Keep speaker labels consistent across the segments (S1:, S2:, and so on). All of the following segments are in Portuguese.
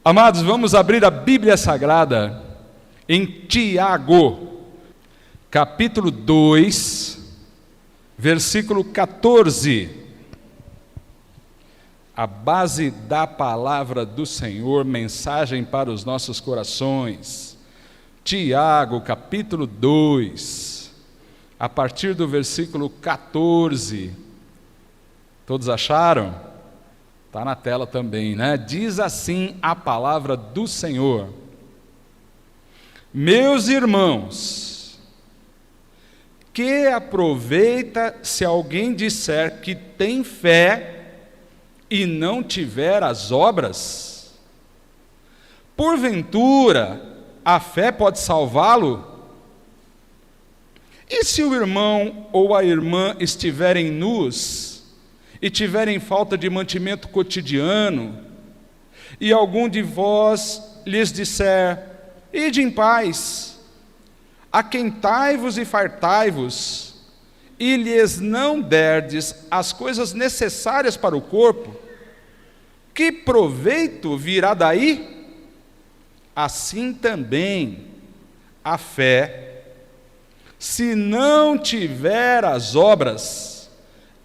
S1: Amados, vamos abrir a Bíblia Sagrada em Tiago, capítulo 2, versículo 14. A base da palavra do Senhor, mensagem para os nossos corações. Tiago, capítulo 2, a partir do versículo 14. Todos acharam? Está na tela também, né? Diz assim a palavra do Senhor: meus irmãos, que aproveita se alguém disser que tem fé e não tiver as obras? Porventura, a fé pode salvá-lo? E se o irmão ou a irmã estiverem nus e tiverem falta de mantimento cotidiano, e algum de vós lhes disser: ide em paz, aquentai-vos e fartai-vos, e lhes não derdes as coisas necessárias para o corpo, que proveito virá daí? Assim também a fé, se não tiver as obras,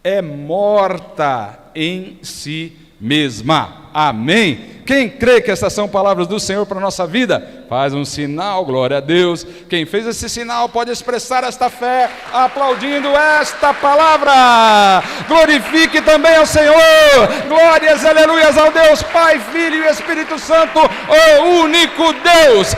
S1: é morta em si mesma. Amém? Quem crê que essas são palavras do Senhor para a nossa vida, faz um sinal, glória a Deus. Quem fez esse sinal pode expressar esta fé aplaudindo esta palavra. Glorifique também ao Senhor. Glórias, aleluias ao Deus Pai, Filho e Espírito Santo, o único Deus.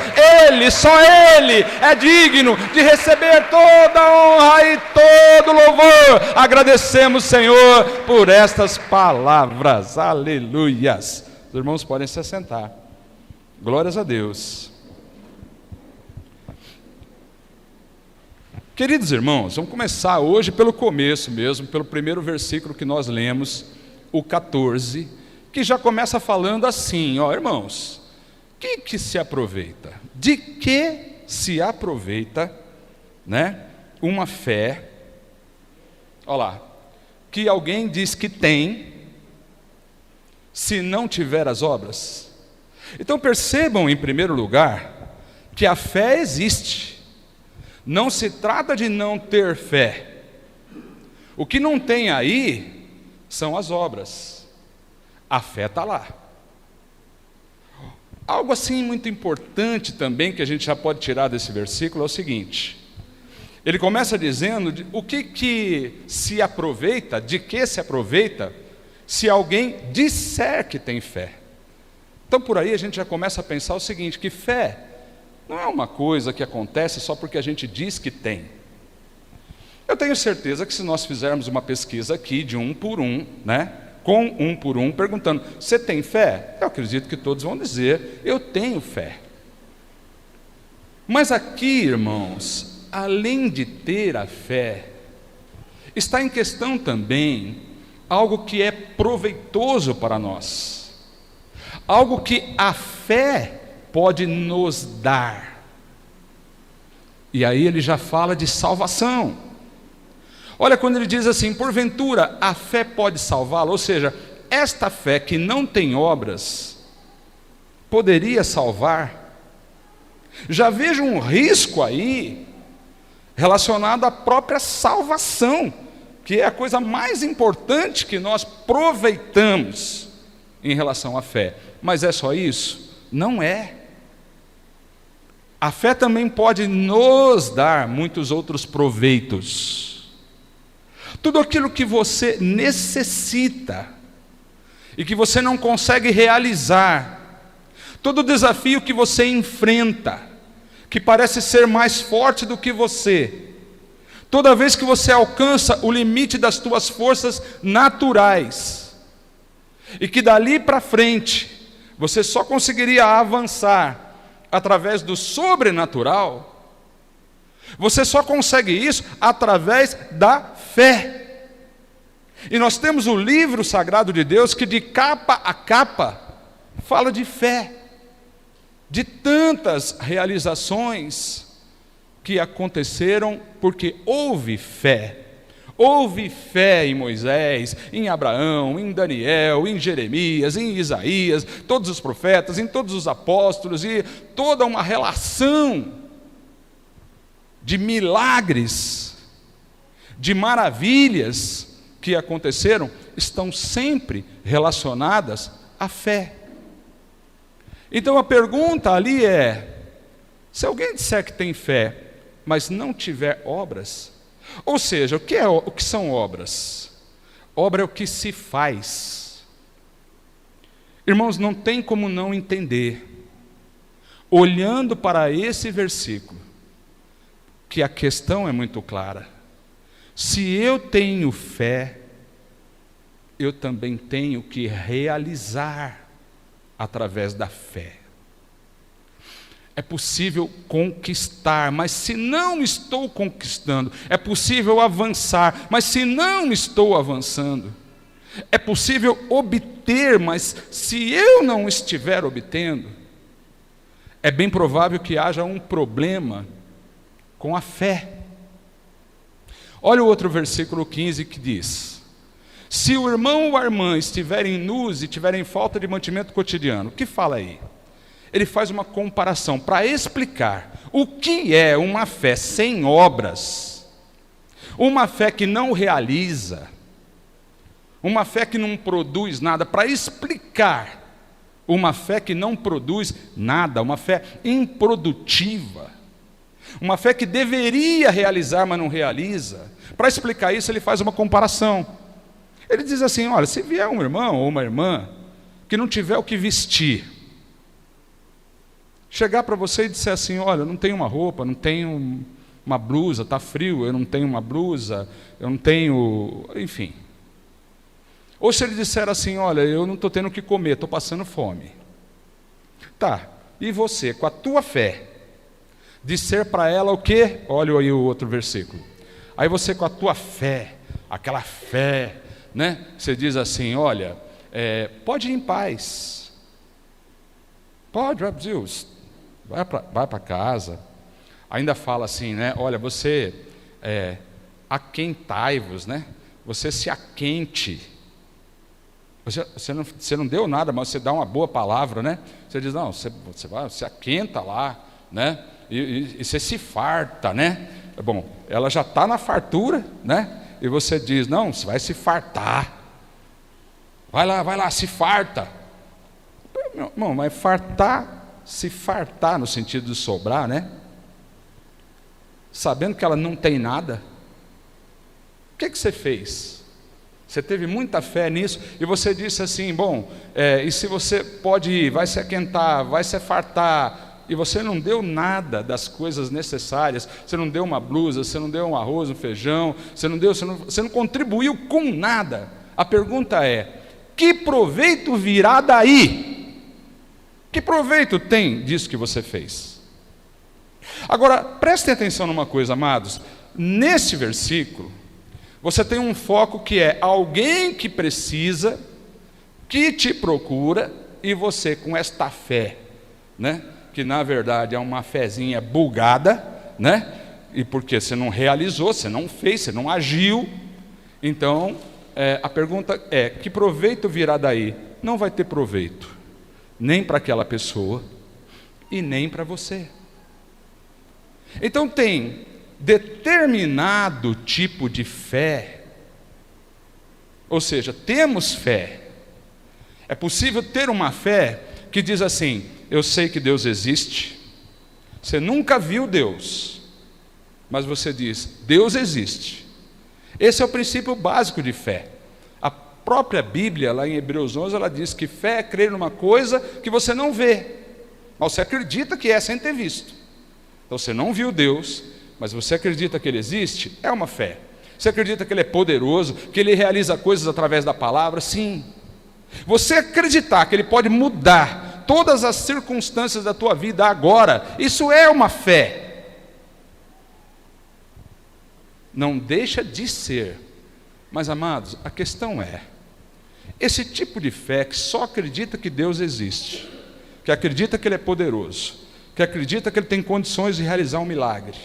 S1: Ele, só Ele é digno de receber toda a honra e todo louvor. Agradecemos, Senhor, por estas palavras. Aleluias. Os irmãos podem se assentar. Glórias a Deus. Queridos irmãos, vamos começar hoje pelo começo mesmo, pelo primeiro versículo que nós lemos, o 14, que já começa falando assim, ó irmãos, que se aproveita? De que se aproveita, né, uma fé, ó lá, que alguém diz que tem, se não tiver as obras? Então percebam em primeiro lugar que a fé existe. Não se trata de não ter fé. O que não tem aí são as obras. A fé está lá. Algo assim muito importante também que a gente já pode tirar desse versículo é o seguinte: ele começa dizendo o que se aproveita, de que se aproveita se alguém disser que tem fé. Então por aí a gente já começa a pensar o seguinte, que fé não é uma coisa que acontece só porque a gente diz que tem. Eu tenho certeza que se nós fizermos uma pesquisa aqui de um por um, né, com um por um, perguntando: você tem fé? Eu acredito que todos vão dizer: eu tenho fé. Mas aqui, irmãos, além de ter a fé, está em questão também algo que é proveitoso para nós, algo que a fé pode nos dar. E aí ele já fala de salvação. Olha, quando ele diz assim: porventura a fé pode salvá-lo, ou seja, esta fé que não tem obras poderia salvar. Já vejo um risco aí relacionado à própria salvação, que é a coisa mais importante que nós proveitamos em relação à fé. Mas é só isso? Não é. A fé também pode nos dar muitos outros proveitos. Tudo aquilo que você necessita e que você não consegue realizar, todo desafio que você enfrenta, que parece ser mais forte do que você, toda vez que você alcança o limite das tuas forças naturais, e que dali para frente, você só conseguiria avançar através do sobrenatural, você só consegue isso através da fé. E nós temos o livro sagrado de Deus que de capa a capa fala de fé, de tantas realizações que aconteceram porque houve fé, Houve fé em Moisés, em Abraão, em Daniel, em Jeremias, em Isaías, todos os profetas, em todos os apóstolos, e toda uma relação de milagres, de maravilhas que aconteceram, estão sempre relacionadas à fé. Então a pergunta ali é: se alguém disser que tem fé, mas não tiver obras, ou seja, o que são obras? Obra é o que se faz. Irmãos, não tem como não entender, olhando para esse versículo, que a questão é muito clara. Se eu tenho fé, eu também tenho que realizar através da fé. É possível conquistar, mas se não estou conquistando, é possível avançar, mas se não estou avançando, é possível obter, mas se eu não estiver obtendo, é bem provável que haja um problema com a fé. Olha o outro versículo 15 que diz: se o irmão ou a irmã estiverem nus e tiverem falta de mantimento cotidiano, o que fala aí? Ele faz uma comparação para explicar o que é uma fé sem obras, uma fé que não realiza, uma fé que não produz nada, para explicar uma fé que não produz nada, uma fé improdutiva, uma fé que deveria realizar, mas não realiza. Para explicar isso, ele faz uma comparação. Ele diz assim: olha, se vier um irmão ou uma irmã que não tiver o que vestir, chegar para você e disser assim: olha, eu não tenho uma roupa, não tenho uma blusa, está frio, eu não tenho uma blusa, eu não tenho, enfim. Ou se ele disser assim: olha, eu não estou tendo o que comer, estou passando fome. Tá, e você, com a tua fé, disser para ela o quê? Olha aí o outro versículo. Aí você, com a tua fé, aquela fé, né? Você diz assim: olha, pode ir em paz, pode, Deus, vai para casa. Ainda fala assim, né? Olha, você aquentai-vos, né? Você se aquente. Você não deu nada, mas você dá uma boa palavra, né? Você diz: não, você vai, se aquenta lá, né? E você se farta, né? Bom, ela já está na fartura, né? E você diz: não, você vai se fartar. Vai lá, se farta. Meu irmão, mas se fartar no sentido de sobrar, né? Sabendo que ela não tem nada. O que você fez? Você teve muita fé nisso e você disse assim: bom, e se você pode ir, vai se aquentar, vai se fartar, e você não deu nada das coisas necessárias, você não deu uma blusa, você não deu um arroz, um feijão, você não contribuiu com nada. A pergunta é: que proveito virá daí? Que proveito tem disso que você fez? Agora, prestem atenção numa coisa, amados. Nesse versículo, você tem um foco que é alguém que precisa, que te procura, e você com esta fé, né? Que na verdade é uma fezinha bugada, né? E porque você não realizou, você não fez, você não agiu. Então, a pergunta é: que proveito virá daí? Não vai ter proveito, nem para aquela pessoa e nem para você. Então tem determinado tipo de fé, ou seja, temos fé. É possível ter uma fé que diz assim: eu sei que Deus existe. Você nunca viu Deus, mas você diz: Deus existe. Esse é o princípio básico de fé. A própria Bíblia, lá em Hebreus 11, ela diz que fé é crer numa coisa que você não vê, mas você acredita que é sem ter visto. Então você não viu Deus, mas você acredita que Ele existe, é uma fé. Você acredita que Ele é poderoso, que Ele realiza coisas através da palavra? Sim. Você acreditar que Ele pode mudar todas as circunstâncias da tua vida agora, isso é uma fé. Não deixa de ser. Mas, amados, a questão é: esse tipo de fé que só acredita que Deus existe, que acredita que Ele é poderoso, que acredita que Ele tem condições de realizar um milagre,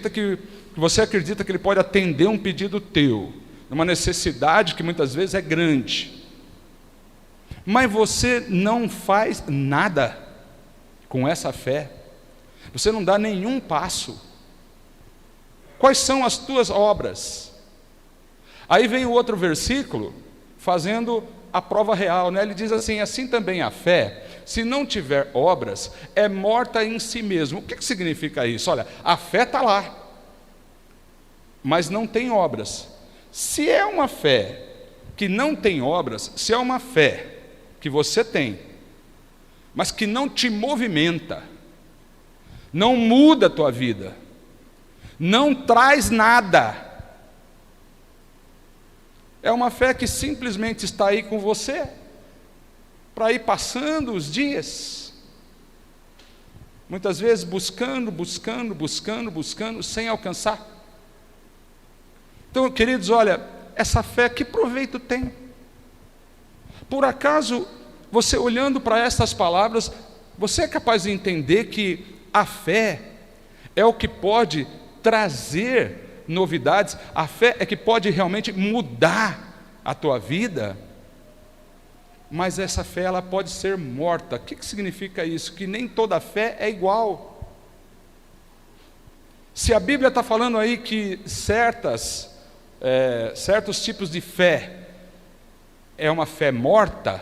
S1: que você acredita que ele pode atender um pedido teu, uma necessidade que muitas vezes é grande, mas você não faz nada com essa fé, você não dá nenhum passo. Quais são as tuas obras? Aí vem o outro versículo, fazendo a prova real, né? Ele diz assim: assim também a fé, se não tiver obras, é morta em si mesmo. O que significa isso? Olha, a fé está lá, mas não tem obras. Se é uma fé que não tem obras, se é uma fé que você tem, mas que não te movimenta, não muda a tua vida, não traz nada, é uma fé que simplesmente está aí com você, para ir passando os dias, muitas vezes buscando, sem alcançar. Então, queridos, olha, essa fé, que proveito tem? Por acaso, você olhando para essas palavras, você é capaz de entender que a fé é o que pode trazer novidades, a fé é que pode realmente mudar a tua vida? Mas essa fé, ela pode ser morta. O que significa isso? Que nem toda fé é igual. Se a Bíblia está falando aí que certos tipos de fé é uma fé morta,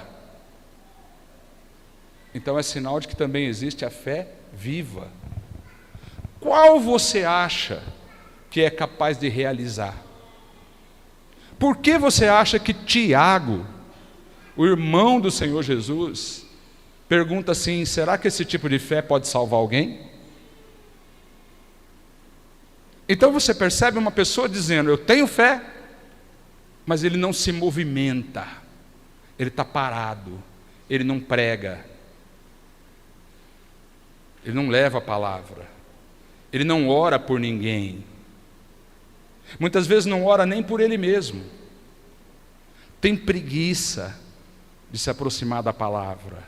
S1: então é sinal de que também existe a fé viva. Qual você acha que é capaz de realizar? Por que você acha que Tiago, o irmão do Senhor Jesus, pergunta assim: será que esse tipo de fé pode salvar alguém? Então você percebe uma pessoa dizendo: eu tenho fé, mas ele não se movimenta, ele está parado, ele não prega, ele não leva a palavra, ele não ora por ninguém, muitas vezes não ora nem por ele mesmo, tem preguiça de se aproximar da palavra,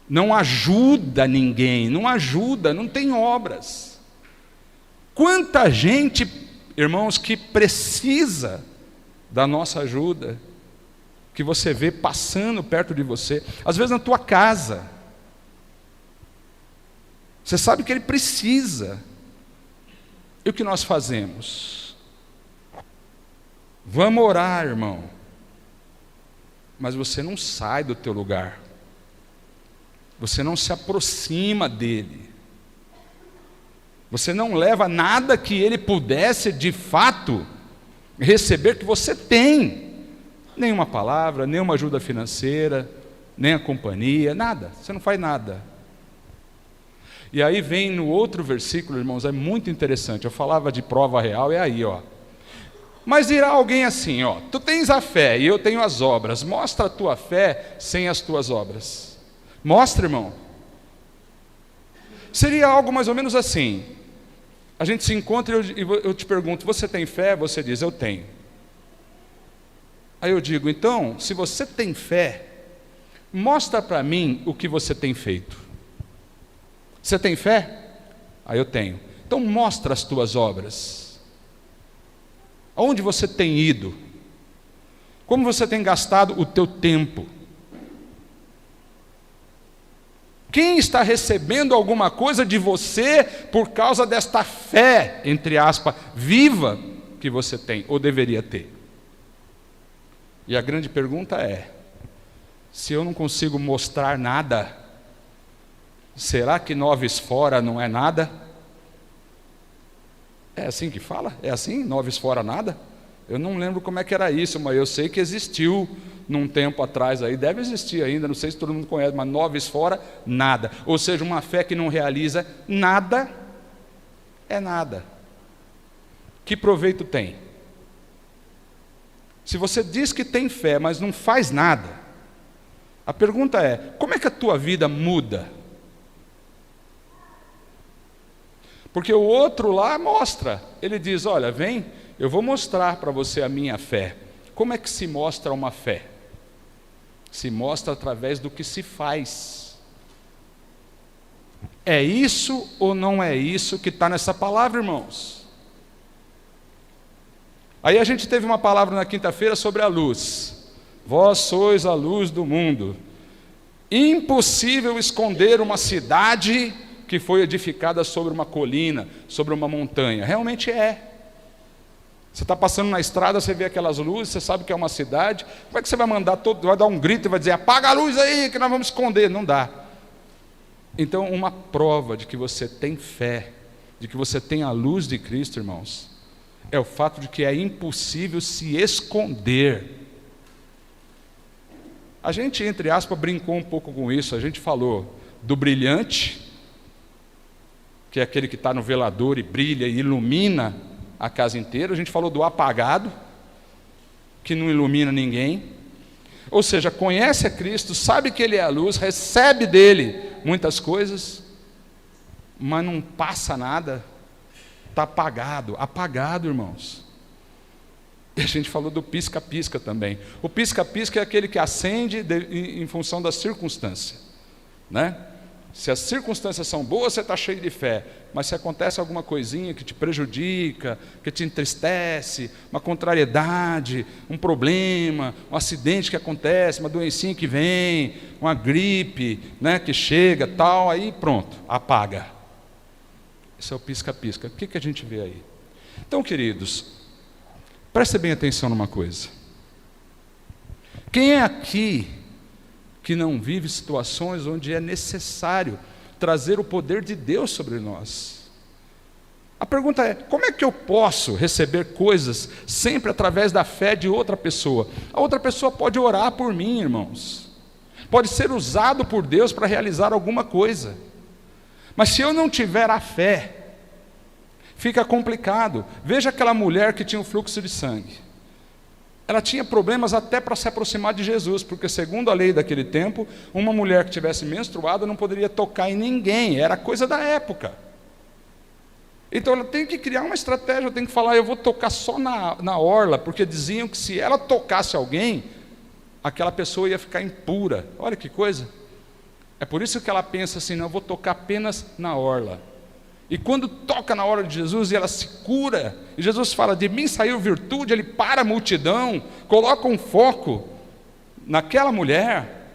S1: não ajuda ninguém, não tem obras. Quanta gente, irmãos, que precisa da nossa ajuda, que você vê passando perto de você, às vezes na tua casa, você sabe que ele precisa, e o que nós fazemos? Vamos orar, irmão, mas você não sai do teu lugar, você não se aproxima dele, você não leva nada que ele pudesse de fato receber, que você tem, nenhuma palavra, nenhuma ajuda financeira, nem a companhia, nada, você não faz nada. E aí vem no outro versículo, irmãos, é muito interessante, eu falava de prova real, é aí, ó. Mas dirá alguém assim, ó: tu tens a fé e eu tenho as obras, mostra a tua fé sem as tuas obras. Mostra, irmão. Seria algo mais ou menos assim: a gente se encontra e eu te pergunto: você tem fé? Você diz: eu tenho. Aí eu digo: então, se você tem fé, mostra para mim o que você tem feito. Você tem fé? Aí eu tenho. Então mostra as tuas obras. Aonde você tem ido? Como você tem gastado o teu tempo? Quem está recebendo alguma coisa de você por causa desta fé, entre aspas, viva, que você tem, ou deveria ter? E a grande pergunta é: se eu não consigo mostrar nada, será que noves fora não é nada? É assim que fala? É assim? Noves fora nada? Eu não lembro como é que era isso, mas eu sei que existiu num tempo atrás aí, deve existir ainda, não sei se todo mundo conhece, mas noves fora nada. Ou seja, uma fé que não realiza nada é nada. Que proveito tem? Se você diz que tem fé, mas não faz nada, a pergunta é: como é que a tua vida muda? Porque o outro lá mostra, ele diz: olha, vem, eu vou mostrar para você a minha fé. Como é que se mostra uma fé? Se mostra através do que se faz. É isso ou não é isso que está nessa palavra, irmãos? Aí a gente teve uma palavra na quinta-feira sobre a luz. Vós sois a luz do mundo. Impossível esconder uma cidade que foi edificada sobre uma colina, sobre uma montanha. Realmente é. Você está passando na estrada, você vê aquelas luzes, você sabe que é uma cidade. Como é que você vai mandar vai dar um grito e vai dizer, apaga a luz aí que nós vamos esconder? Não dá. Então, uma prova de que você tem fé, de que você tem a luz de Cristo, irmãos, é o fato de que é impossível se esconder. A gente, entre aspas, brincou um pouco com isso. A gente falou do brilhante, que é aquele que está no velador e brilha e ilumina a casa inteira. A gente falou do apagado, que não ilumina ninguém. Ou seja, conhece a Cristo, sabe que Ele é a luz, recebe dele muitas coisas, mas não passa nada, está apagado, irmãos. E a gente falou do pisca-pisca também. O pisca-pisca é aquele que acende em função da circunstância, né? Se as circunstâncias são boas, você está cheio de fé, mas se acontece alguma coisinha que te prejudica, que te entristece, uma contrariedade, um problema, um acidente que acontece, uma doencinha que vem, uma gripe, né, que chega, tal, aí pronto, apaga. Isso é o pisca-pisca. O que a gente vê aí? Então, queridos, preste bem atenção numa coisa. Quem é aqui que não vive situações onde é necessário trazer o poder de Deus sobre nós? A pergunta é, como é que eu posso receber coisas sempre através da fé de outra pessoa? A outra pessoa pode orar por mim, irmãos. Pode ser usado por Deus para realizar alguma coisa. Mas se eu não tiver a fé, fica complicado. Veja aquela mulher que tinha um fluxo de sangue. Ela tinha problemas até para se aproximar de Jesus, porque segundo a lei daquele tempo, uma mulher que tivesse menstruado não poderia tocar em ninguém, era coisa da época. Então ela tem que criar uma estratégia, tem que falar, eu vou tocar só na orla, porque diziam que se ela tocasse alguém, aquela pessoa ia ficar impura. Olha que coisa. É por isso que ela pensa assim, não, eu vou tocar apenas na orla. E quando toca na hora de Jesus e ela se cura, e Jesus fala, de mim saiu virtude, ele para a multidão, coloca um foco naquela mulher,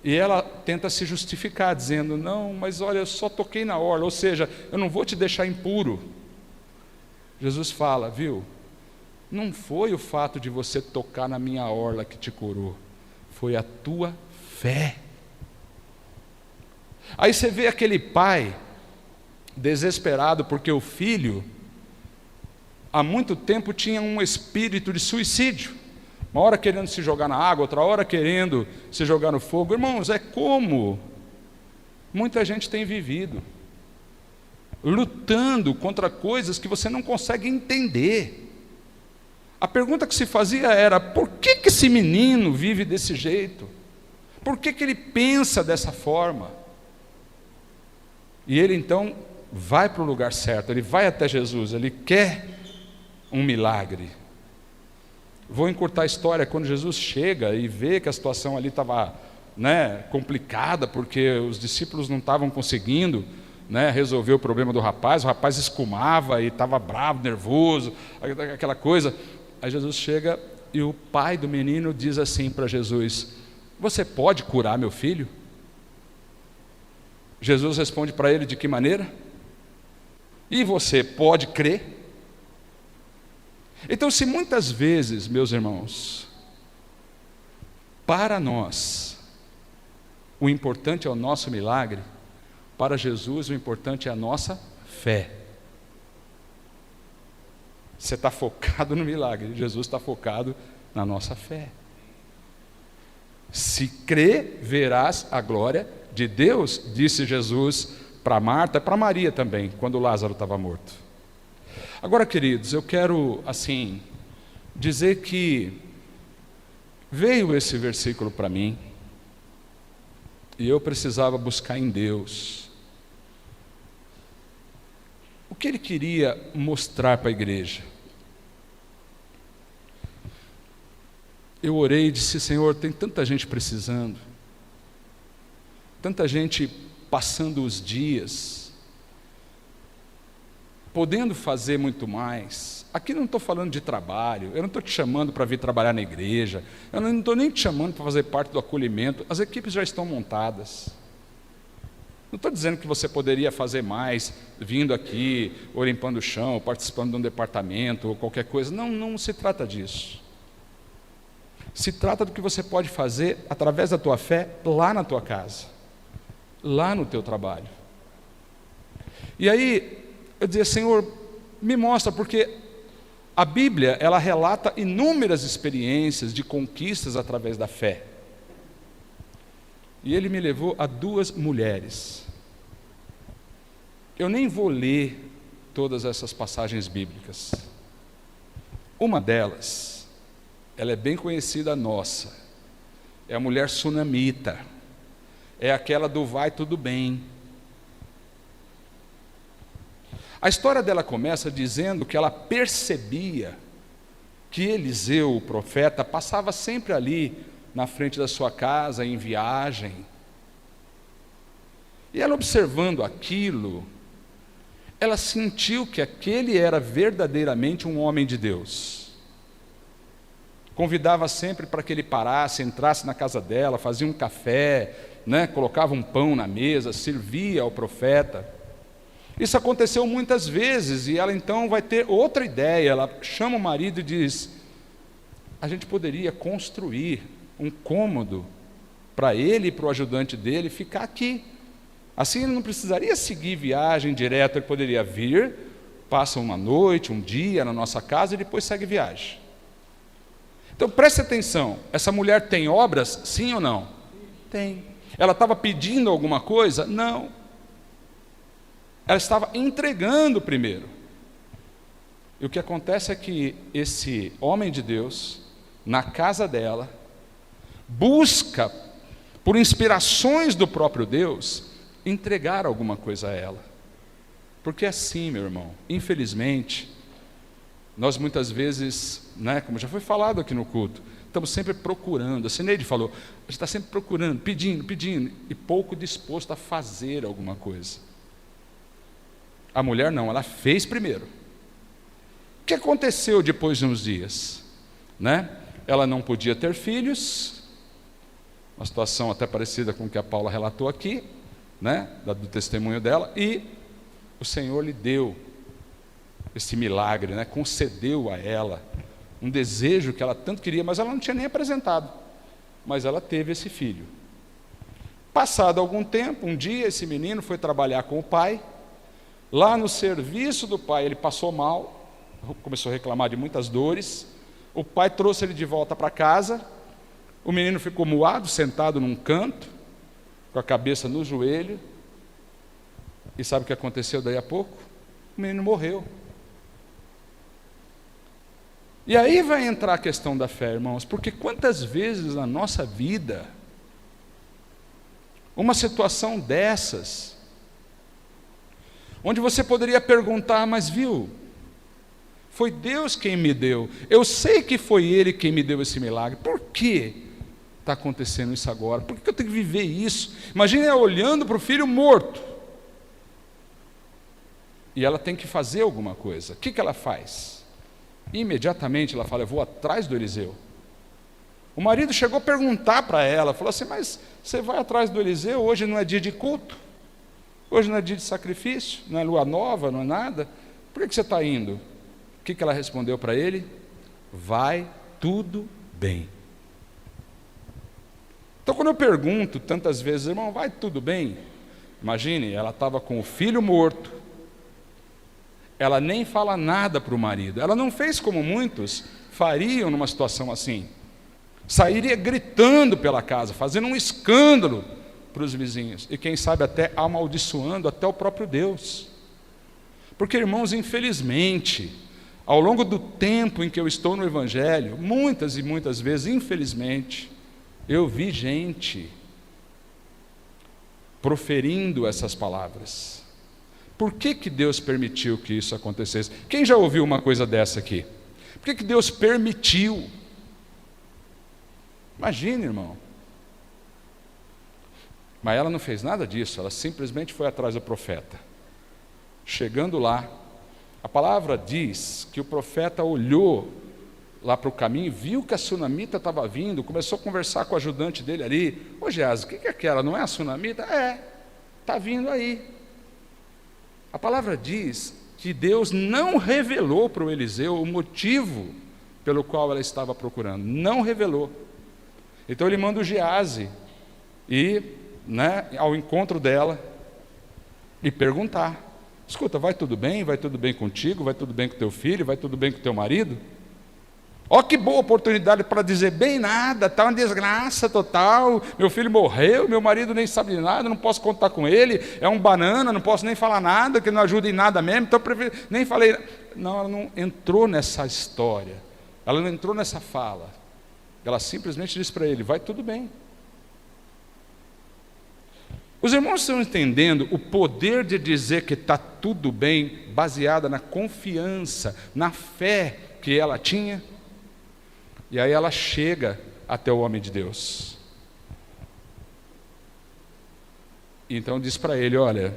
S1: e ela tenta se justificar, dizendo, não, mas olha, eu só toquei na orla, ou seja, eu não vou te deixar impuro. Jesus fala, viu, não foi o fato de você tocar na minha orla que te curou, foi a tua fé. Aí você vê aquele pai desesperado porque o filho há muito tempo tinha um espírito de suicídio, uma hora querendo se jogar na água, outra hora querendo se jogar no fogo. Irmãos, é como muita gente tem vivido, lutando contra coisas que você não consegue entender. A pergunta que se fazia era, por que esse menino vive desse jeito? Por que ele pensa dessa forma? E ele então vai para o lugar certo, ele vai até Jesus, ele quer um milagre. Vou encurtar a história. Quando Jesus chega e vê que a situação ali estava, complicada, porque os discípulos não estavam conseguindo, resolver o problema do rapaz, o rapaz escumava e estava bravo, nervoso, aquela coisa. Aí Jesus chega e o pai do menino diz assim para Jesus, você pode curar meu filho? Jesus responde para ele de que maneira? E você pode crer? Então, se muitas vezes, meus irmãos, para nós, o importante é o nosso milagre, para Jesus o importante é a nossa fé. Você está focado no milagre, Jesus está focado na nossa fé. Se crer, verás a glória de Deus, disse Jesus para Marta, para Maria também, quando Lázaro estava morto. Agora, queridos, eu quero, dizer que veio esse versículo para mim, e eu precisava buscar em Deus o que Ele queria mostrar para a igreja. Eu orei e disse, Senhor, tem tanta gente precisando, tanta gente passando os dias, podendo fazer muito mais. Aqui não estou falando de trabalho, eu não estou te chamando para vir trabalhar na igreja, eu não estou nem te chamando para fazer parte do acolhimento, as equipes já estão montadas. Não estou dizendo que você poderia fazer mais, vindo aqui, ou limpando o chão, ou participando de um departamento, ou qualquer coisa. Não, não se trata disso. Se trata do que você pode fazer através da tua fé lá na tua casa, lá no teu trabalho. E aí, eu dizia, Senhor, me mostra, porque a Bíblia, ela relata inúmeras experiências de conquistas através da fé. E ele me levou a 2 mulheres. Eu nem vou ler todas essas passagens bíblicas. Uma delas, ela é bem conhecida nossa, é a mulher sunamita, é aquela do vai tudo bem. A história dela começa dizendo que ela percebia que Eliseu, o profeta, passava sempre ali na frente da sua casa, em viagem. E ela observando aquilo, ela sentiu que aquele era verdadeiramente um homem de Deus. Convidava sempre para que ele parasse, entrasse na casa dela, fazia um café, colocava um pão na mesa, servia ao profeta. Isso aconteceu muitas vezes, e ela então vai ter outra ideia. Ela chama o marido e diz: a gente poderia construir um cômodo para ele e para o ajudante dele ficar aqui. Assim ele não precisaria seguir viagem direto, ele poderia vir, passa uma noite, um dia na nossa casa e depois segue viagem. Então preste atenção, essa mulher tem obras, sim ou não? Tem. Ela estava pedindo alguma coisa? Não. Ela estava entregando primeiro. E o que acontece é que esse homem de Deus, na casa dela, busca, por inspirações do próprio Deus, entregar alguma coisa a ela. Porque é assim, meu irmão, infelizmente, nós muitas vezes, como já foi falado aqui no culto, estamos sempre procurando. A Sineide falou, a gente está sempre procurando, pedindo, e pouco disposto a fazer alguma coisa. A mulher não, ela fez primeiro. O que aconteceu depois de uns dias? Ela não podia ter filhos, uma situação até parecida com o que a Paula relatou aqui, do testemunho dela, e o Senhor lhe deu esse milagre, concedeu a ela um desejo que ela tanto queria, mas ela não tinha nem apresentado, mas ela teve esse filho. Passado algum tempo, um dia esse menino foi trabalhar com o pai. Lá no serviço do pai ele passou mal, começou a reclamar de muitas dores. O pai trouxe ele de volta para casa. O menino ficou moado, sentado num canto, com a cabeça no joelho. E sabe o que aconteceu daí a pouco? O menino morreu. E aí vai entrar a questão da fé, irmãos, porque quantas vezes na nossa vida, uma situação dessas, onde você poderia perguntar, mas viu, foi Deus quem me deu, eu sei que foi Ele quem me deu esse milagre, por que está acontecendo isso agora? Por que eu tenho que viver isso? Imagine ela olhando para o filho morto, e ela tem que fazer alguma coisa. O que ela faz? Imediatamente ela fala, eu vou atrás do Eliseu. O marido chegou a perguntar para ela, falou assim, mas você vai atrás do Eliseu, hoje não é dia de culto? Hoje não é dia de sacrifício, não é lua nova, não é nada. Por que você está indo? O que ela respondeu para ele? Vai tudo bem. Então quando eu pergunto tantas vezes, irmão, vai tudo bem? Imagine, ela estava com o filho morto, ela nem fala nada para o marido, ela não fez como muitos fariam numa situação assim, sairia gritando pela casa, fazendo um escândalo para os vizinhos, e quem sabe até amaldiçoando até o próprio Deus. Porque, irmãos, infelizmente, ao longo do tempo em que eu estou no Evangelho, muitas e muitas vezes, infelizmente, eu vi gente proferindo essas palavras. Por que Deus permitiu que isso acontecesse? Quem já ouviu uma coisa dessa aqui? Por que Deus permitiu? Imagine, irmão. Mas ela não fez nada disso, ela simplesmente foi atrás do profeta. Chegando lá, a palavra diz que o profeta olhou lá para o caminho, viu que a sunamita estava vindo, começou a conversar com o ajudante dele ali. Ô Geazi, o que é aquela? Não é a sunamita? É, está vindo aí. A palavra diz que Deus não revelou para o Eliseu o motivo pelo qual ela estava procurando. Não revelou. Então ele manda o Geazi ir, ao encontro dela e perguntar: escuta, vai tudo bem? Vai tudo bem contigo? Vai tudo bem com teu filho? Vai tudo bem com teu marido? Ó, que boa oportunidade para dizer: bem nada, está uma desgraça total, meu filho morreu, meu marido nem sabe de nada, não posso contar com ele, é um banana, não posso nem falar nada, que não ajuda em nada mesmo, então eu prefiro, nem falei. Não, ela não entrou nessa história, ela não entrou nessa fala, ela simplesmente disse para ele: vai tudo bem. Os irmãos estão entendendo o poder de dizer que está tudo bem, baseada na confiança, na fé que ela tinha? E aí ela chega até o homem de Deus. Então diz para ele: olha,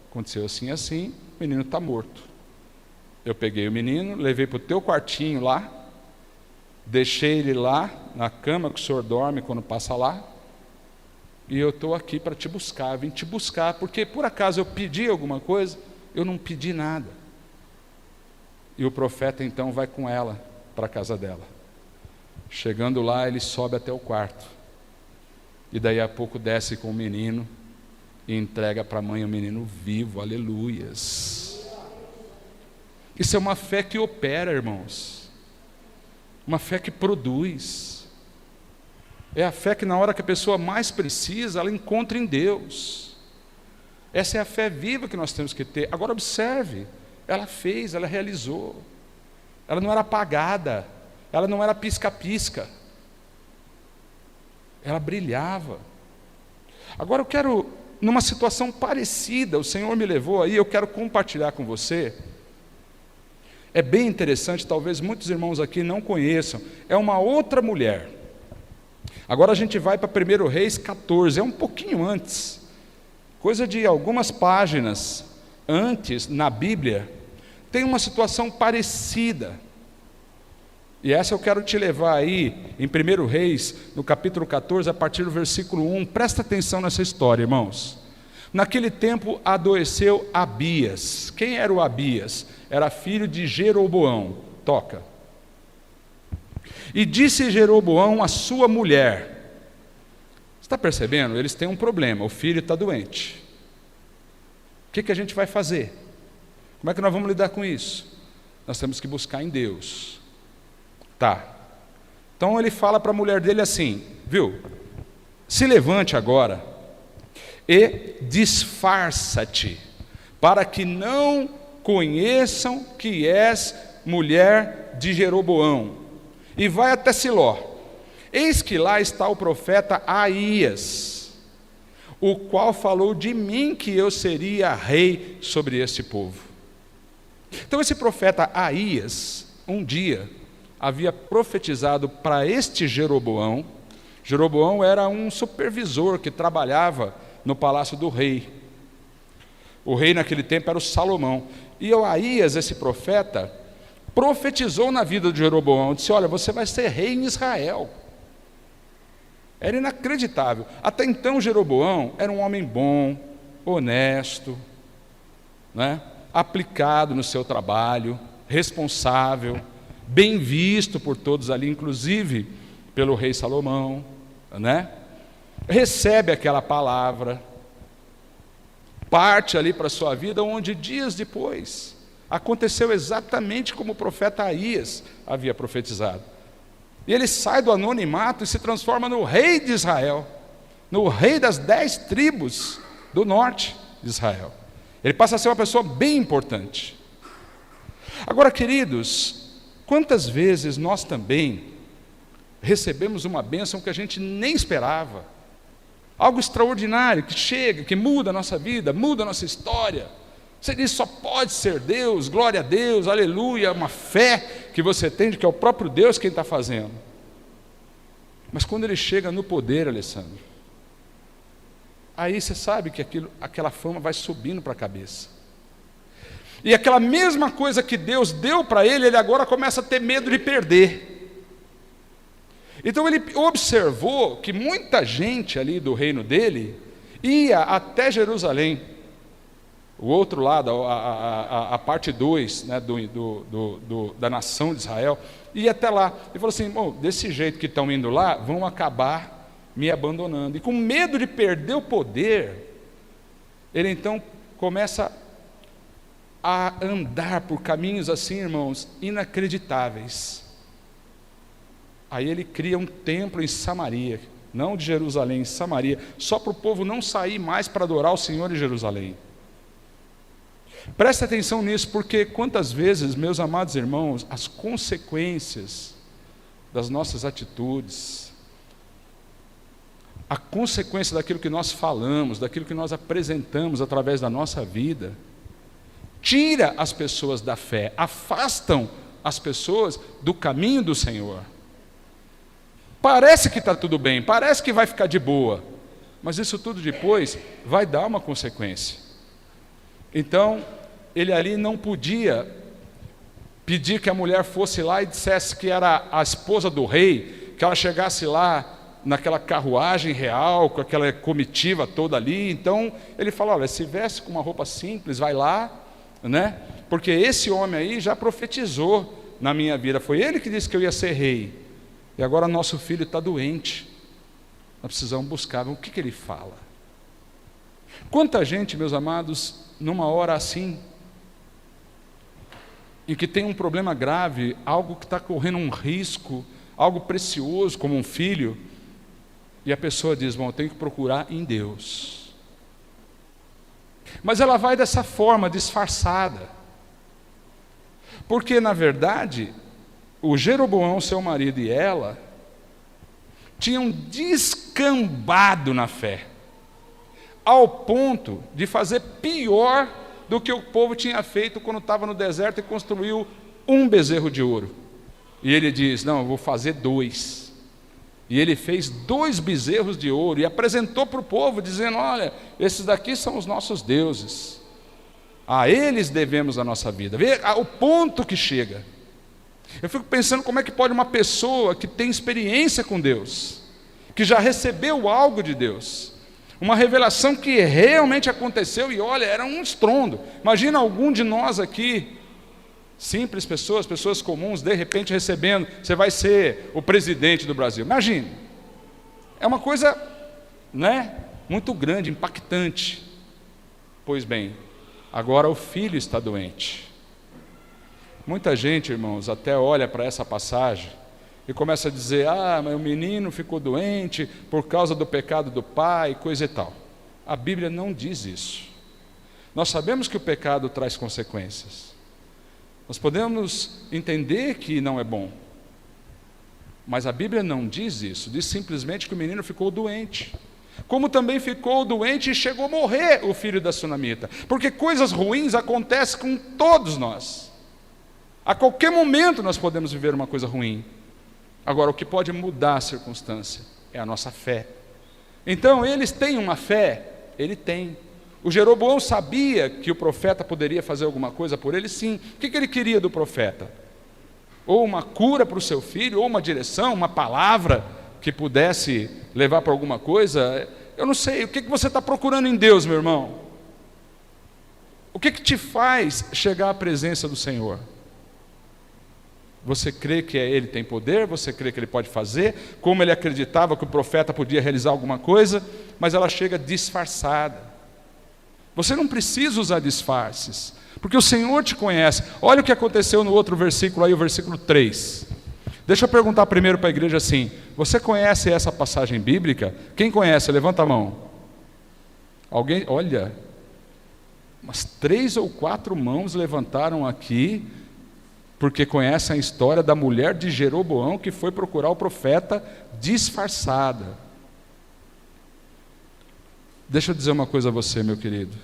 S1: aconteceu assim, assim, o menino está morto. Eu peguei o menino, levei para o teu quartinho lá, deixei ele lá, na cama que o senhor dorme quando passa lá, e eu estou aqui para te buscar, vim te buscar, porque por acaso eu pedi alguma coisa? Eu não pedi nada. E o profeta então vai com ela para a casa dela. Chegando lá, ele sobe até o quarto, e daí a pouco desce com o menino, e entrega para a mãe o menino vivo, aleluias. Isso é uma fé que opera, irmãos, uma fé que produz. É a fé que na hora que a pessoa mais precisa, ela encontra em Deus. Essa é a fé viva que nós temos que ter. Agora observe, ela fez, ela realizou, ela não era apagada, ela não era pisca-pisca, ela brilhava. Agora eu quero, numa situação parecida, o Senhor me levou aí, eu quero compartilhar com você. É bem interessante, talvez muitos irmãos aqui não conheçam, é uma outra mulher. Agora a gente vai para 1 Reis 14, é um pouquinho antes, coisa de algumas páginas antes na Bíblia, tem uma situação parecida. E essa eu quero te levar aí, em 1 Reis, no capítulo 14, a partir do versículo 1, presta atenção nessa história, irmãos. Naquele tempo adoeceu Abias. Quem era o Abias? Era filho de Jeroboão. Toca. E disse Jeroboão à sua mulher. Você está percebendo? Eles têm um problema, o filho está doente. O que a gente vai fazer? Como é que nós vamos lidar com isso? Nós temos que buscar em Deus. Tá. Então ele fala para a mulher dele assim, viu? Se levante agora e disfarça-te, para que não conheçam que és mulher de Jeroboão, e vai até Siló. Eis que lá está o profeta Aías, o qual falou de mim que eu seria rei sobre este povo. Então esse profeta Aías, um dia, havia profetizado para este Jeroboão. Jeroboão era um supervisor que trabalhava no palácio do rei. O rei naquele tempo era o Salomão. E o Aías, esse profeta, profetizou na vida de Jeroboão, disse: olha, você vai ser rei em Israel. Era inacreditável. Até então Jeroboão era um homem bom, honesto, aplicado no seu trabalho, responsável, bem visto por todos ali, inclusive pelo rei Salomão, recebe aquela palavra, parte ali para a sua vida, onde dias depois aconteceu exatamente como o profeta Aías havia profetizado. E ele sai do anonimato e se transforma no rei de Israel, no rei das 10 tribos do norte de Israel. Ele passa a ser uma pessoa bem importante. Agora, queridos, quantas vezes nós também recebemos uma bênção que a gente nem esperava, algo extraordinário, que chega, que muda a nossa vida, muda a nossa história. Você diz: só pode ser Deus, glória a Deus, aleluia, uma fé que você tem de que é o próprio Deus quem está fazendo. Mas quando ele chega no poder, Alessandro, Aí você sabe que aquela fama vai subindo para a cabeça. E aquela mesma coisa que Deus deu para ele, ele agora começa a ter medo de perder. Então ele observou que muita gente ali do reino dele ia até Jerusalém, o outro lado, a parte 2, né, da nação de Israel, ia até lá. Ele falou assim: bom, desse jeito que estão indo lá, vão acabar me abandonando. E com medo de perder o poder, ele então começa a andar por caminhos assim, irmãos, inacreditáveis. Aí ele cria um templo em Samaria, não de Jerusalém, em Samaria, só para o povo não sair mais para adorar o Senhor em Jerusalém. Preste atenção nisso, porque quantas vezes, meus amados irmãos, as consequências das nossas atitudes, a consequência daquilo que nós falamos, daquilo que nós apresentamos através da nossa vida, tira as pessoas da fé, afastam as pessoas do caminho do Senhor. Parece que está tudo bem, parece que vai ficar de boa, mas isso tudo depois vai dar uma consequência. Então, ele ali não podia pedir que a mulher fosse lá e dissesse que era a esposa do rei, que ela chegasse lá naquela carruagem real, com aquela comitiva toda ali. Então ele fala: olha, se veste com uma roupa simples, vai lá, né? Porque esse homem aí já profetizou na minha vida, foi ele que disse que eu ia ser rei, e agora nosso filho está doente, nós precisamos buscar o que ele fala. Quanta gente, meus amados, numa hora assim, em que tem um problema grave, algo que está correndo um risco, algo precioso como um filho, e a pessoa diz: bom, eu tenho que procurar em Deus. Mas ela vai dessa forma, disfarçada, porque na verdade o Jeroboão, seu marido, e ela tinham descambado na fé, ao ponto de fazer pior do que o povo tinha feito quando estava no deserto e construiu um bezerro de ouro. E ele diz: não, eu vou fazer 2. E ele fez 2 bezerros de ouro e apresentou para o povo, dizendo: olha, esses daqui são os nossos deuses, a eles devemos a nossa vida. Vê o ponto que chega. Eu fico pensando como é que pode uma pessoa que tem experiência com Deus, que já recebeu algo de Deus, uma revelação que realmente aconteceu, e olha, era um estrondo. Imagina algum de nós aqui, simples pessoas comuns, de repente recebendo: você vai ser o presidente do Brasil. Imagine, é uma coisa, né, muito grande, impactante. Pois bem, agora o filho está doente. Muita gente, irmãos, até olha para essa passagem e começa a dizer: ah, mas o menino ficou doente por causa do pecado do pai, coisa e tal. A Bíblia não diz isso. Nós sabemos que o pecado traz consequências. Nós podemos entender que não é bom, mas a Bíblia não diz isso. Diz simplesmente que o menino ficou doente, como também ficou doente e chegou a morrer o filho da sunamita, porque coisas ruins acontecem com todos nós. A qualquer momento nós podemos viver uma coisa ruim. Agora, o que pode mudar a circunstância é a nossa fé. Então, eles têm uma fé? Ele tem. O Jeroboão sabia que o profeta poderia fazer alguma coisa por ele? Sim. O que ele queria do profeta? Ou uma cura para o seu filho, ou uma direção, uma palavra que pudesse levar para alguma coisa? Eu não sei. O que você está procurando em Deus, meu irmão? O que te faz chegar à presença do Senhor? Você crê que Ele tem poder? Você crê que Ele pode fazer? Como ele acreditava que o profeta podia realizar alguma coisa, mas ela chega disfarçada. Você não precisa usar disfarces, porque o Senhor te conhece. Olha o que aconteceu no outro versículo aí, o versículo 3. Deixa eu perguntar primeiro para a igreja assim: você conhece essa passagem bíblica? Quem conhece? Levanta a mão. Alguém? Olha, umas 3 ou 4 mãos levantaram aqui, porque conhecem a história da mulher de Jeroboão que foi procurar o profeta disfarçada. Deixa eu dizer uma coisa a você, meu querido.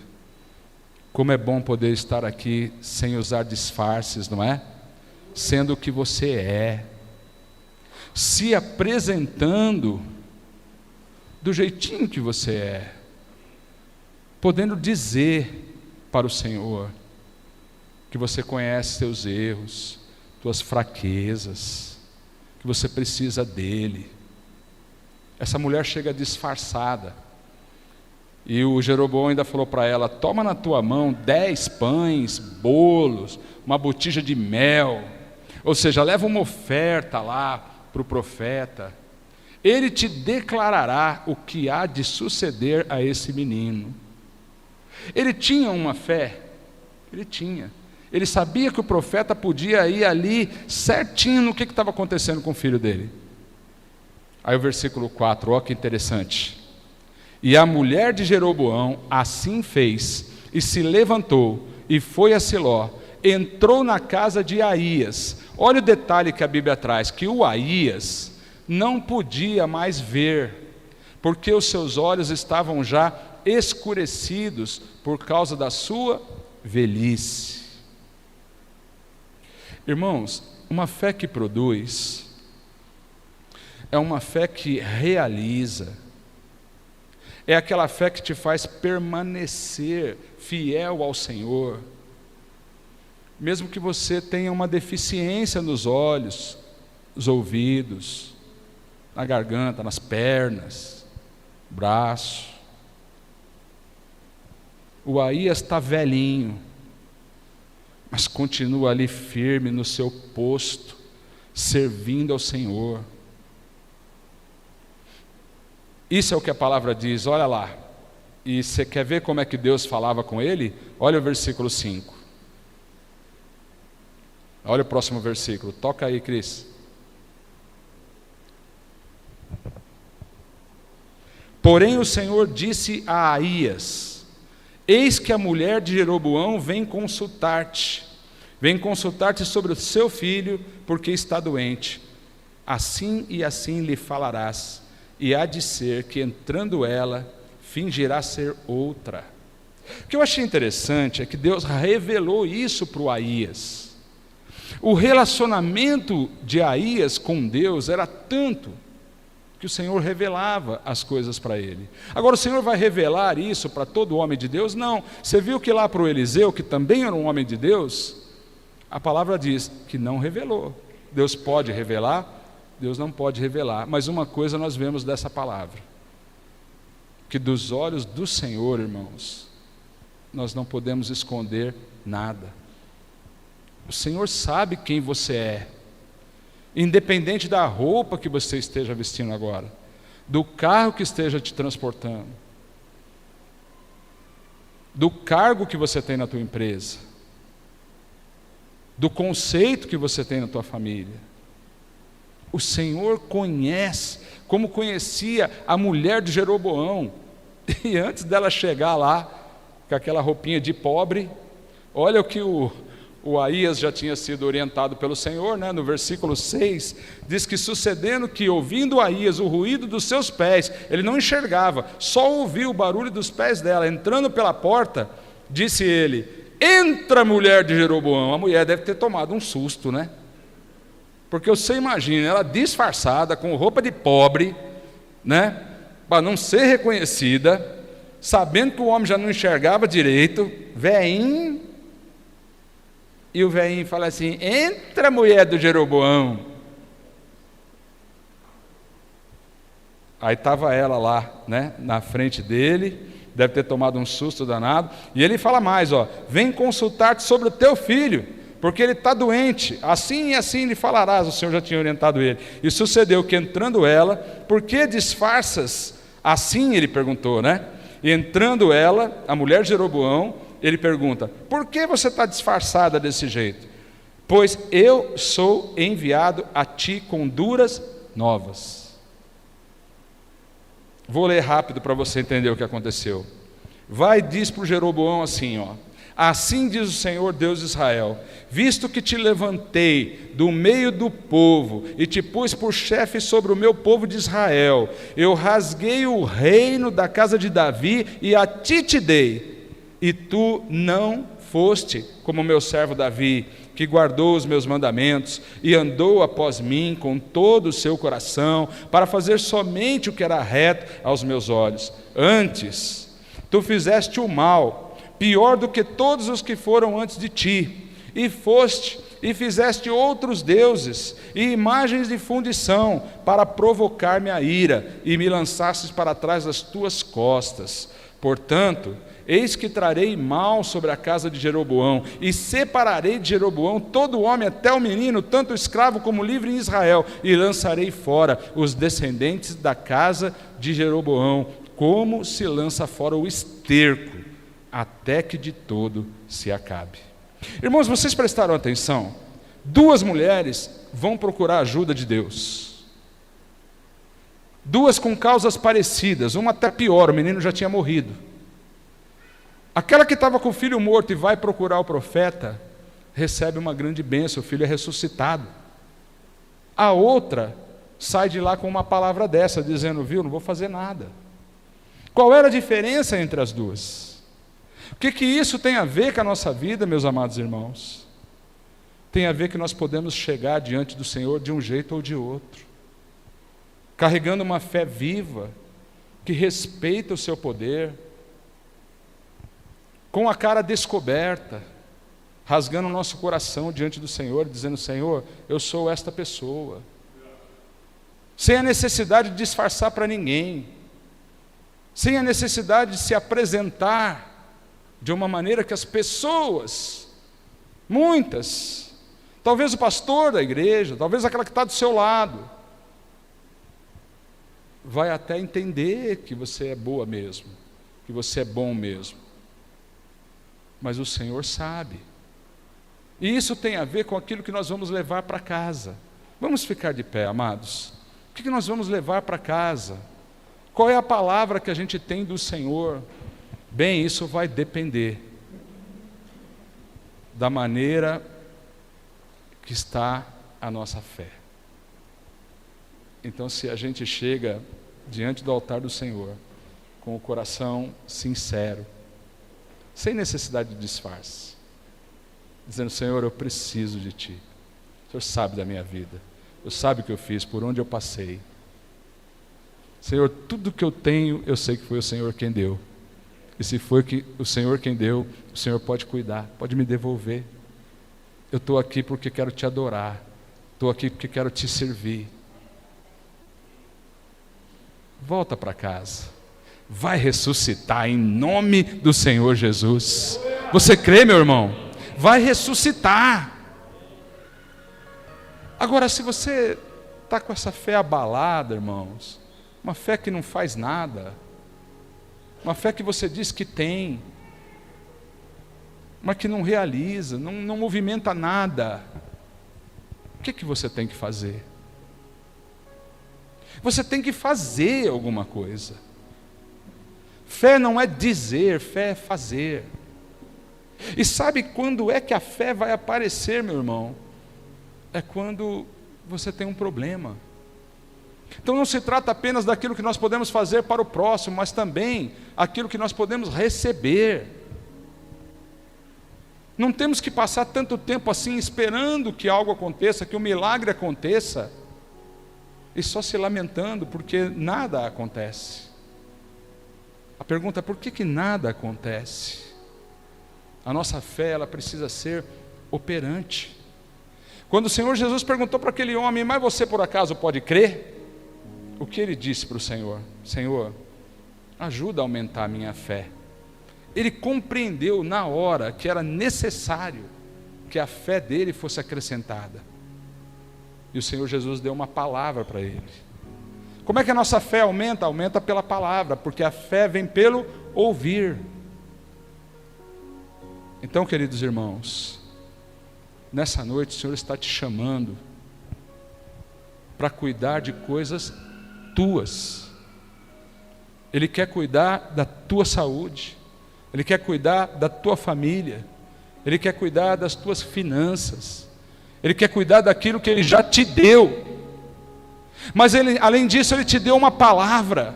S1: Como é bom poder estar aqui sem usar disfarces, não é? Sendo o que você é, se apresentando do jeitinho que você é. podendo dizer para o Senhor que você conhece seus erros, suas fraquezas, que você precisa dele. Essa mulher chega disfarçada, e o Jeroboão ainda falou para ela: toma na tua mão 10 pães, bolos, uma botija de mel, ou seja, leva uma oferta lá para o profeta, ele te declarará o que há de suceder a esse menino. Ele tinha uma fé, ele sabia que o profeta podia ir ali certinho no que estava acontecendo com o filho dele. Aí o versículo 4, olha que interessante. E a mulher de Jeroboão assim fez, e se levantou, e foi a Siló, entrou na casa de Aías. Olha o detalhe que a Bíblia traz, que o Aías não podia mais ver, porque os seus olhos estavam já escurecidos por causa da sua velhice. Irmãos, uma fé que produz é uma fé que realiza, é aquela fé que te faz permanecer fiel ao Senhor, mesmo que você tenha uma deficiência nos olhos, nos ouvidos, na garganta, nas pernas, braço. O Aías está velhinho, mas continua ali firme no seu posto, servindo ao Senhor. Isso é o que a palavra diz, olha lá. E você quer ver como é que Deus falava com ele? Olha o versículo 5. Olha o próximo versículo, toca aí, Cris. Porém o Senhor disse a Aías: eis que a mulher de Jeroboão vem consultar-te sobre o seu filho, porque está doente. Assim e assim lhe falarás, e há de ser que entrando ela, fingirá ser outra. O que eu achei interessante é que Deus revelou isso para o Aías. O relacionamento de Aías com Deus era tanto que o Senhor revelava as coisas para ele. Agora o Senhor vai revelar isso para todo homem de Deus? Não. Você viu que lá para o Eliseu, que também era um homem de Deus, a palavra diz que não revelou. Deus pode revelar, Deus não pode revelar. Mas uma coisa nós vemos dessa palavra, que dos olhos do Senhor, irmãos, nós não podemos esconder nada. O Senhor sabe quem você é, independente da roupa que você esteja vestindo agora, do carro que esteja te transportando, do cargo que você tem na tua empresa, do conceito que você tem na tua família. O Senhor conhece, como conhecia a mulher de Jeroboão. E antes dela chegar lá, com aquela roupinha de pobre, olha o que o Aías já tinha sido orientado pelo Senhor, né? No versículo 6, diz que sucedendo que, ouvindo Aías o ruído dos seus pés, ele não enxergava, só ouvia o barulho dos pés dela, entrando pela porta, disse ele: entra, mulher de Jeroboão. A mulher deve ter tomado um susto, né? Porque você imagina, ela disfarçada, com roupa de pobre, né? Para não ser reconhecida, sabendo que o homem já não enxergava direito, veinho. E o velhinho fala assim: entra, mulher do Jeroboão. Aí estava ela lá, né, na frente dele, deve ter tomado um susto danado. E ele fala mais, ó: vem consultar-te sobre o teu filho, porque ele está doente. Assim e assim lhe falarás. O Senhor já tinha orientado ele. E sucedeu que, entrando ela, por que disfarças assim? Ele perguntou, né? E entrando ela, a mulher de Jeroboão, ele pergunta: por que você está disfarçada desse jeito? Pois eu sou enviado a ti com duras novas. Vou ler rápido para você entender o que aconteceu. Vai e diz para o Jeroboão assim, ó: assim diz o Senhor Deus de Israel: visto que te levantei do meio do povo e te pus por chefe sobre o meu povo de Israel, eu rasguei o reino da casa de Davi e a ti te dei. E tu não foste como meu servo Davi, que guardou os meus mandamentos e andou após mim com todo o seu coração, para fazer somente o que era reto aos meus olhos. Antes, Tu fizeste o mal, pior do que todos os que foram antes de ti, e foste e fizeste outros deuses e imagens de fundição para provocar-me a ira, e me lançastes para trás das tuas costas. Portanto, eis que trarei mal sobre a casa de Jeroboão, e separarei de Jeroboão todo homem, até o menino, tanto escravo como livre em Israel, e lançarei fora os descendentes da casa de Jeroboão, como se lança fora o esterco, até que de todo se acabe. Irmãos, vocês prestaram atenção? Duas mulheres vão procurar a ajuda de Deus. Duas com causas parecidas, uma até pior, o menino já tinha morrido. Aquela que estava com o filho morto e vai procurar o profeta, recebe uma grande bênção, o filho é ressuscitado. A outra sai de lá com uma palavra dessa, dizendo, viu, não vou fazer nada. Qual era a diferença entre as duas? O que isso tem a ver com a nossa vida, meus amados irmãos? Tem a ver que nós podemos chegar diante do Senhor de um jeito ou de outro, carregando uma fé viva, que respeita o seu poder, com a cara descoberta, rasgando o nosso coração diante do Senhor, dizendo, Senhor, eu sou esta pessoa, sem a necessidade de disfarçar para ninguém, sem a necessidade de se apresentar de uma maneira que as pessoas, muitas, talvez o pastor da igreja, talvez aquela que está do seu lado, vai até entender que você é boa mesmo, que você é bom mesmo. Mas o Senhor sabe. E isso tem a ver com aquilo que nós vamos levar para casa. Vamos ficar de pé, amados. O que nós vamos levar para casa? Qual é a palavra que a gente tem do Senhor? Bem, isso vai depender da maneira que está a nossa fé. Então, se a gente chega diante do altar do Senhor, com o coração sincero, sem necessidade de disfarce, dizendo, Senhor, eu preciso de Ti. O Senhor sabe da minha vida, o Senhor sabe o que eu fiz, por onde eu passei. Senhor, tudo que eu tenho, eu sei que foi o Senhor quem deu. E se foi o Senhor quem deu, o Senhor pode cuidar, pode me devolver. Eu estou aqui porque quero Te adorar, estou aqui porque quero Te servir. Volta para casa, vai ressuscitar em nome do Senhor Jesus. Você crê, meu irmão? Vai ressuscitar. Agora, se você está com essa fé abalada, irmãos, uma fé que não faz nada, uma fé que você diz que tem, mas que não realiza, não movimenta nada, o que você tem que fazer? Você tem que fazer alguma coisa. Fé não é dizer, fé é fazer. E sabe quando é que a fé vai aparecer, meu irmão? É quando você tem um problema. Então não se trata apenas daquilo que nós podemos fazer para o próximo, mas também aquilo que nós podemos receber. Não temos que passar tanto tempo assim esperando que algo aconteça, que um milagre aconteça, e só se lamentando porque nada acontece. A pergunta é por que nada acontece? A nossa fé, ela precisa ser operante. Quando o Senhor Jesus perguntou para aquele homem, mas você por acaso pode crer? O que ele disse para o Senhor? Senhor, ajuda a aumentar a minha fé. Ele compreendeu na hora que era necessário que a fé dele fosse acrescentada. E o Senhor Jesus deu uma palavra para ele. Como é que a nossa fé aumenta? Aumenta pela palavra, porque a fé vem pelo ouvir. Então, queridos irmãos, nessa noite o Senhor está te chamando para cuidar de coisas tuas. Ele quer cuidar da tua saúde, Ele quer cuidar da tua família, Ele quer cuidar das tuas finanças, Ele quer cuidar daquilo que Ele já te deu. Mas além disso, Ele te deu uma palavra,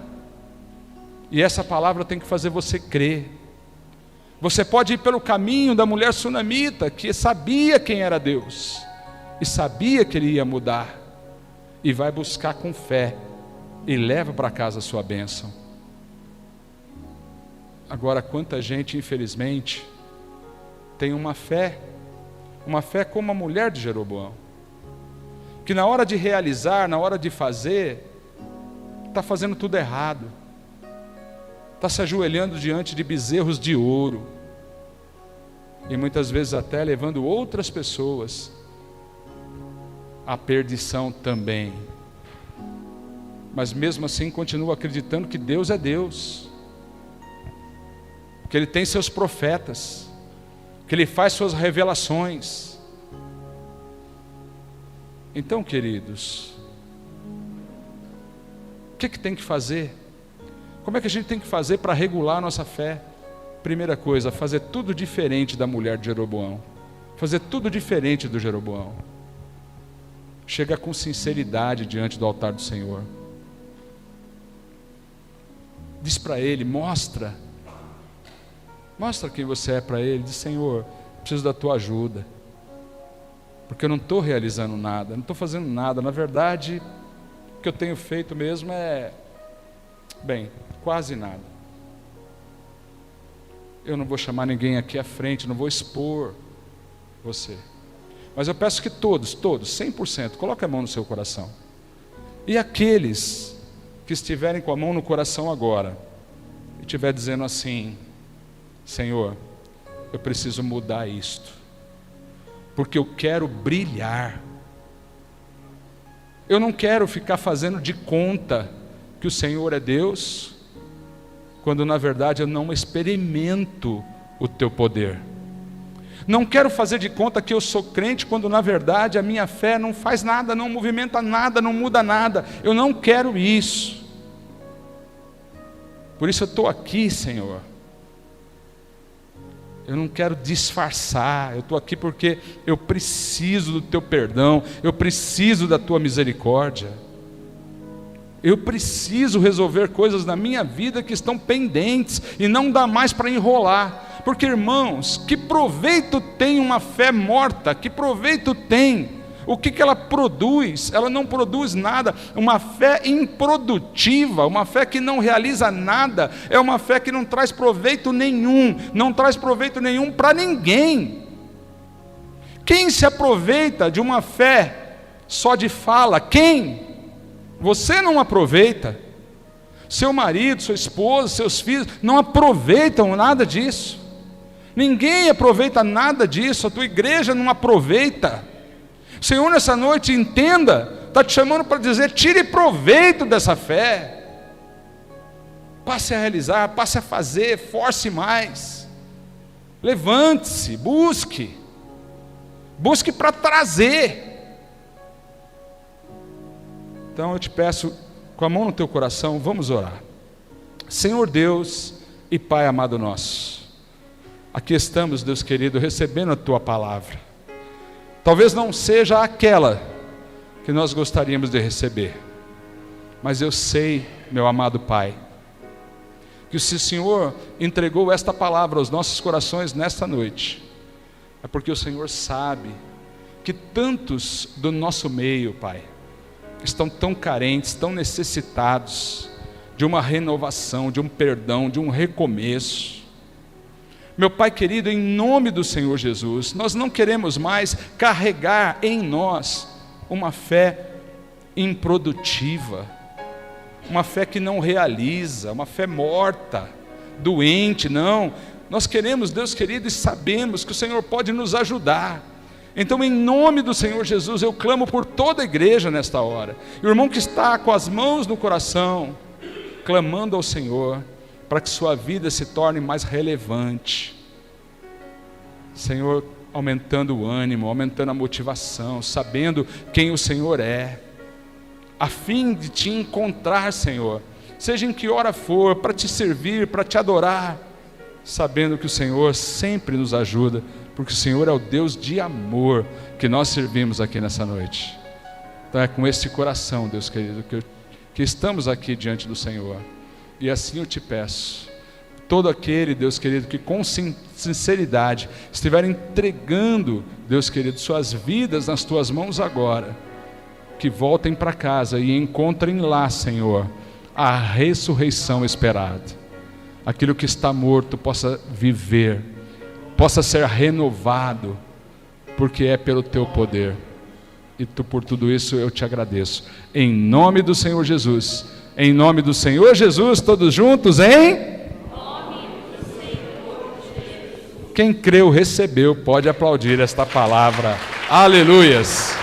S1: e essa palavra tem que fazer você crer. Você pode ir pelo caminho da mulher sunamita, que sabia quem era Deus, e sabia que Ele ia mudar, e vai buscar com fé, e leva para casa a sua bênção. Agora, quanta gente, infelizmente, tem uma fé como a mulher de Jeroboão, que na hora de realizar, na hora de fazer, está fazendo tudo errado, está se ajoelhando diante de bezerros de ouro, e muitas vezes até levando outras pessoas à perdição também, mas mesmo assim continua acreditando que Deus é Deus, que Ele tem seus profetas, que Ele faz suas revelações. Então, queridos, o que tem que fazer? Como é que a gente tem que fazer para regular a nossa fé? Primeira coisa, fazer tudo diferente da mulher de Jeroboão, fazer tudo diferente do Jeroboão. Chega com sinceridade diante do altar do Senhor, diz para Ele, mostra quem você é para Ele, diz: Senhor, preciso da tua ajuda, porque eu não estou realizando nada, não estou fazendo nada, na verdade, o que eu tenho feito mesmo quase nada. Eu não vou chamar ninguém aqui à frente, não vou expor você, mas eu peço que todos, 100%, coloque a mão no seu coração, e aqueles que estiverem com a mão no coração agora, e estiver dizendo assim: Senhor, eu preciso mudar isto, porque eu quero brilhar, eu não quero ficar fazendo de conta que o Senhor é Deus, quando na verdade eu não experimento o teu poder. Não quero fazer de conta que eu sou crente, quando na verdade a minha fé não faz nada, não movimenta nada, não muda nada. Eu não quero isso. Por isso eu estou aqui, Senhor. Eu não quero disfarçar, eu estou aqui porque eu preciso do teu perdão, eu preciso da tua misericórdia, eu preciso resolver coisas na minha vida que estão pendentes, e não dá mais para enrolar, porque irmãos, que proveito tem uma fé morta? Que proveito tem? O que ela produz? Ela não produz nada. Uma fé improdutiva, uma fé que não realiza nada, é uma fé que não traz proveito nenhum, não traz proveito nenhum para ninguém. Quem se aproveita de uma fé só de fala? Quem? Você não aproveita. Seu marido, sua esposa, seus filhos não aproveitam nada disso. Ninguém aproveita nada disso. A tua igreja não aproveita. O Senhor nessa noite, entenda, está te chamando para dizer: tire proveito dessa fé, passe a realizar, passe a fazer, force mais, levante-se, busque para trazer. Então eu te peço, com a mão no teu coração, vamos orar. Senhor Deus e Pai amado nosso, aqui estamos, Deus querido, recebendo a tua palavra. Talvez não seja aquela que nós gostaríamos de receber, mas eu sei, meu amado Pai, que se o Senhor entregou esta palavra aos nossos corações nesta noite, é porque o Senhor sabe que tantos do nosso meio, Pai, estão tão carentes, tão necessitados de uma renovação, de um perdão, de um recomeço. Meu Pai querido, em nome do Senhor Jesus, nós não queremos mais carregar em nós uma fé improdutiva, uma fé que não realiza, uma fé morta, doente, não. Nós queremos, Deus querido, e sabemos que o Senhor pode nos ajudar. Então, em nome do Senhor Jesus, eu clamo por toda a igreja nesta hora. O irmão que está com as mãos no coração, clamando ao Senhor, para que sua vida se torne mais relevante. Senhor, aumentando o ânimo, aumentando a motivação, sabendo quem o Senhor é, a fim de te encontrar, Senhor, seja em que hora for, para te servir, para te adorar, sabendo que o Senhor sempre nos ajuda, porque o Senhor é o Deus de amor que nós servimos aqui nessa noite. Então é com esse coração, Deus querido, que estamos aqui diante do Senhor. E assim eu te peço, todo aquele, Deus querido, que com sinceridade estiver entregando, Deus querido, suas vidas nas tuas mãos agora, que voltem para casa e encontrem lá, Senhor, a ressurreição esperada. aquilo que está morto possa viver, possa ser renovado, porque é pelo teu poder. E por tudo isso eu te agradeço. Em nome do Senhor Jesus. Em nome do Senhor Jesus, todos juntos, em nome do Senhor Jesus. Quem creu, recebeu, pode aplaudir esta palavra. Aleluias.